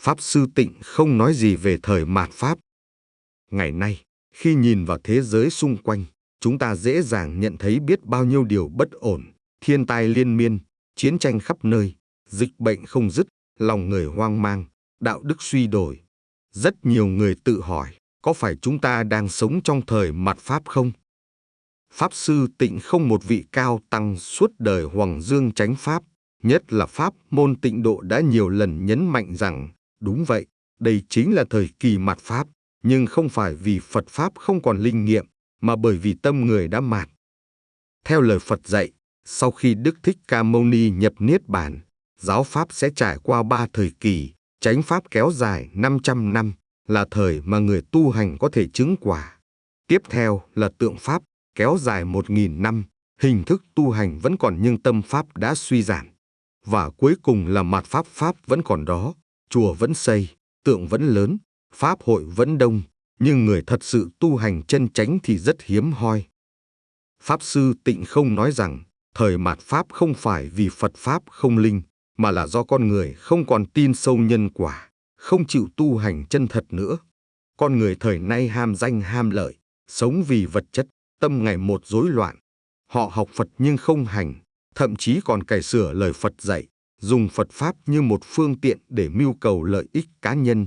Pháp Sư Tịnh không nói gì về thời mạt Pháp. Ngày nay, khi nhìn vào thế giới xung quanh, chúng ta dễ dàng nhận thấy biết bao nhiêu điều bất ổn, thiên tai liên miên, chiến tranh khắp nơi, dịch bệnh không dứt, lòng người hoang mang, đạo đức suy đồi. Rất nhiều người tự hỏi, có phải chúng ta đang sống trong thời mạt Pháp không? Pháp Sư Tịnh không một vị cao tăng suốt đời Hoằng Dương chánh Pháp, nhất là Pháp môn Tịnh Độ đã nhiều lần nhấn mạnh rằng, đúng vậy, đây chính là thời kỳ mạt Pháp, nhưng không phải vì Phật Pháp không còn linh nghiệm, mà bởi vì tâm người đã mạt. Theo lời Phật dạy, sau khi Đức Thích Ca Mâu Ni nhập Niết Bàn, giáo Pháp sẽ trải qua 3 thời kỳ, chánh Pháp kéo dài 500 năm, là thời mà người tu hành có thể chứng quả. Tiếp theo là tượng Pháp, kéo dài 1000 năm, hình thức tu hành vẫn còn nhưng tâm Pháp đã suy giảm. Và cuối cùng là mạt Pháp, Pháp vẫn còn đó, chùa vẫn xây, tượng vẫn lớn, Pháp hội vẫn đông, nhưng người thật sự tu hành chân chánh thì rất hiếm hoi. Pháp Sư Tịnh không nói rằng, thời mạt Pháp không phải vì Phật Pháp không linh, mà là do con người không còn tin sâu nhân quả, không chịu tu hành chân thật nữa. Con người thời nay ham danh ham lợi, sống vì vật chất, tâm ngày một rối loạn. Họ học Phật nhưng không hành, thậm chí còn cải sửa lời Phật dạy, dùng Phật Pháp như một phương tiện để mưu cầu lợi ích cá nhân.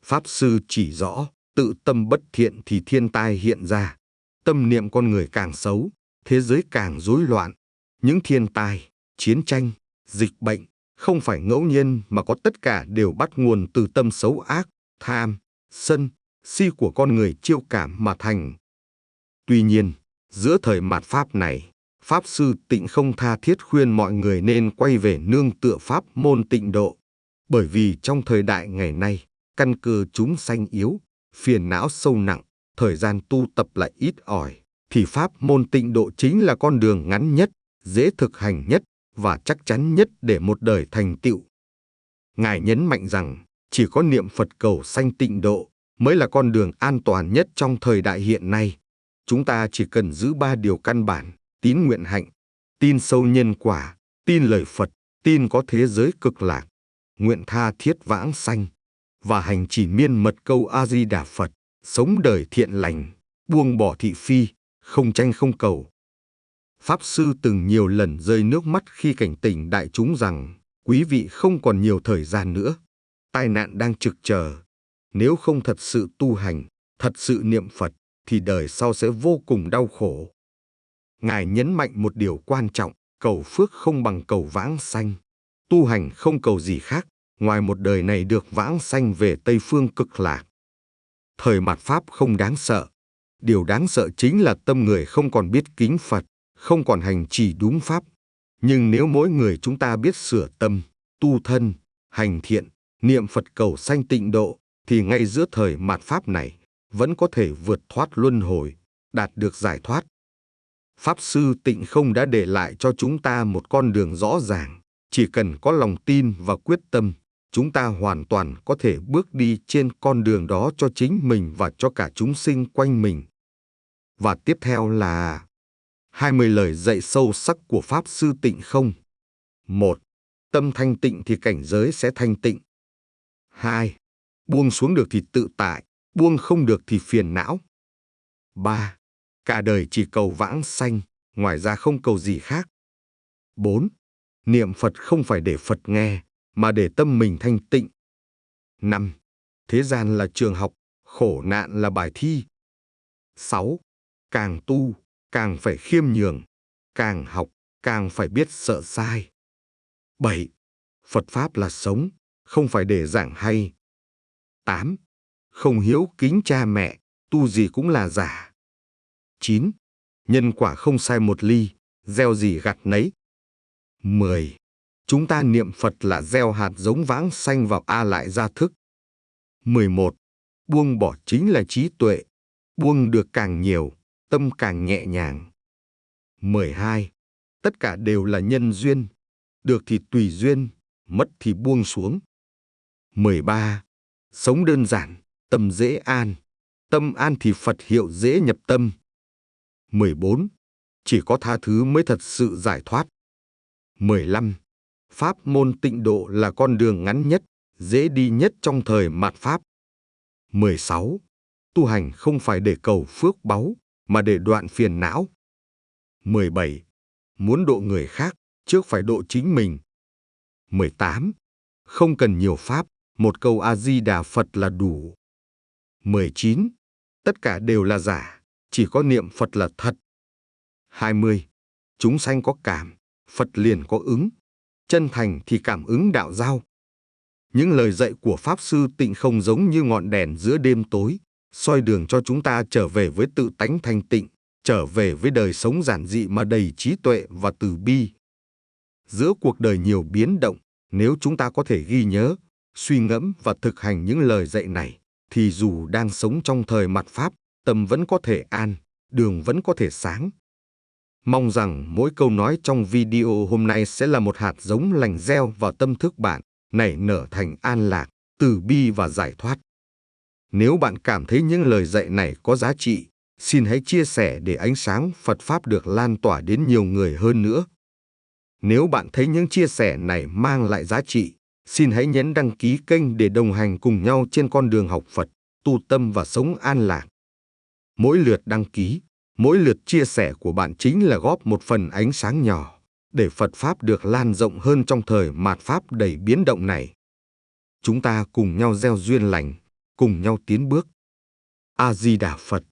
Pháp Sư chỉ rõ, tự tâm bất thiện thì thiên tai hiện ra. Tâm niệm con người càng xấu, thế giới càng rối loạn. Những thiên tai, chiến tranh, dịch bệnh không phải ngẫu nhiên mà có tất cả đều bắt nguồn từ tâm xấu ác, tham, sân, si của con người chiêu cảm mà thành. Tuy nhiên, giữa thời mạt Pháp này, Pháp Sư Tịnh không tha thiết khuyên mọi người nên quay về nương tựa pháp môn Tịnh Độ. Bởi vì trong thời đại ngày nay, căn cơ chúng sanh yếu, phiền não sâu nặng, thời gian tu tập lại ít ỏi, thì pháp môn Tịnh Độ chính là con đường ngắn nhất, dễ thực hành nhất và chắc chắn nhất để một đời thành tựu. Ngài nhấn mạnh rằng, chỉ có niệm Phật cầu sanh Tịnh Độ mới là con đường an toàn nhất trong thời đại hiện nay. Chúng ta chỉ cần giữ 3 điều căn bản: tín nguyện hạnh, tin sâu nhân quả, tin lời Phật, tin có thế giới cực lạc, nguyện tha thiết vãng sanh, và hành chỉ miên mật câu A Di Đà Phật, sống đời thiện lành, buông bỏ thị phi, không tranh không cầu. Pháp Sư từng nhiều lần rơi nước mắt khi cảnh tỉnh đại chúng rằng, quý vị không còn nhiều thời gian nữa, tai nạn đang trực chờ. Nếu không thật sự tu hành, thật sự niệm Phật, thì đời sau sẽ vô cùng đau khổ. Ngài nhấn mạnh một điều quan trọng, cầu phước không bằng cầu vãng sanh. Tu hành không cầu gì khác, ngoài một đời này được vãng sanh về Tây Phương cực lạc. Thời mạt Pháp không đáng sợ. Điều đáng sợ chính là tâm người không còn biết kính Phật, không còn hành trì đúng Pháp. Nhưng nếu mỗi người chúng ta biết sửa tâm, tu thân, hành thiện, niệm Phật cầu sanh Tịnh Độ, thì ngay giữa thời mạt Pháp này, vẫn có thể vượt thoát luân hồi, đạt được giải thoát. Pháp Sư Tịnh không đã để lại cho chúng ta một con đường rõ ràng. Chỉ cần có lòng tin và quyết tâm, chúng ta hoàn toàn có thể bước đi trên con đường đó cho chính mình và cho cả chúng sinh quanh mình. Và tiếp theo là 20 lời dạy sâu sắc của Pháp Sư Tịnh không. 1. Tâm thanh tịnh thì cảnh giới sẽ thanh tịnh. 2. Buông xuống được thì tự tại, buông không được thì phiền não. 3. Cả đời chỉ cầu vãng sanh, ngoài ra không cầu gì khác. 4. Niệm Phật không phải để Phật nghe, mà để tâm mình thanh tịnh. 5. Thế gian là trường học, khổ nạn là bài thi. 6. Càng tu, càng phải khiêm nhường, càng học, càng phải biết sợ sai. 7. Phật Pháp là sống, không phải để giảng hay. 8. Không hiếu kính cha mẹ, tu gì cũng là giả. 9. Nhân quả không sai một ly, gieo gì gặt nấy. 10. Chúng ta niệm Phật là gieo hạt giống vãng sanh vào A Lại Gia Thức. 11. Buông bỏ chính là trí tuệ. Buông được càng nhiều, tâm càng nhẹ nhàng. 12. Tất cả đều là nhân duyên. Được thì tùy duyên, mất thì buông xuống. 13. Sống đơn giản, tâm dễ an. Tâm an thì Phật hiệu dễ nhập tâm. 14. Chỉ có tha thứ mới thật sự giải thoát. 15. Pháp môn Tịnh Độ là con đường ngắn nhất, dễ đi nhất trong thời mạt Pháp. 16. Tu hành không phải để cầu phước báu, mà để đoạn phiền não. 17. Muốn độ người khác, trước phải độ chính mình. 18. Không cần nhiều pháp, một câu A-di-đà Phật là đủ. 19. Tất cả đều là giả, chỉ có niệm Phật là thật. 20. Chúng sanh có cảm, Phật liền có ứng. Chân thành thì cảm ứng đạo giao. Những lời dạy của Pháp Sư Tịnh không giống như ngọn đèn giữa đêm tối, soi đường cho chúng ta trở về với tự tánh thanh tịnh, trở về với đời sống giản dị mà đầy trí tuệ và từ bi. Giữa cuộc đời nhiều biến động, nếu chúng ta có thể ghi nhớ, suy ngẫm và thực hành những lời dạy này, thì dù đang sống trong thời mạt Pháp, tâm vẫn có thể an, đường vẫn có thể sáng. Mong rằng mỗi câu nói trong video hôm nay sẽ là một hạt giống lành gieo vào tâm thức bạn, nảy nở thành an lạc, từ bi và giải thoát. Nếu bạn cảm thấy những lời dạy này có giá trị, xin hãy chia sẻ để ánh sáng Phật Pháp được lan tỏa đến nhiều người hơn nữa. Nếu bạn thấy những chia sẻ này mang lại giá trị, xin hãy nhấn đăng ký kênh để đồng hành cùng nhau trên con đường học Phật, tu tâm và sống an lạc. Mỗi lượt đăng ký, mỗi lượt chia sẻ của bạn chính là góp một phần ánh sáng nhỏ, để Phật Pháp được lan rộng hơn trong thời mạt Pháp đầy biến động này. Chúng ta cùng nhau gieo duyên lành, cùng nhau tiến bước. A-di-đà Phật.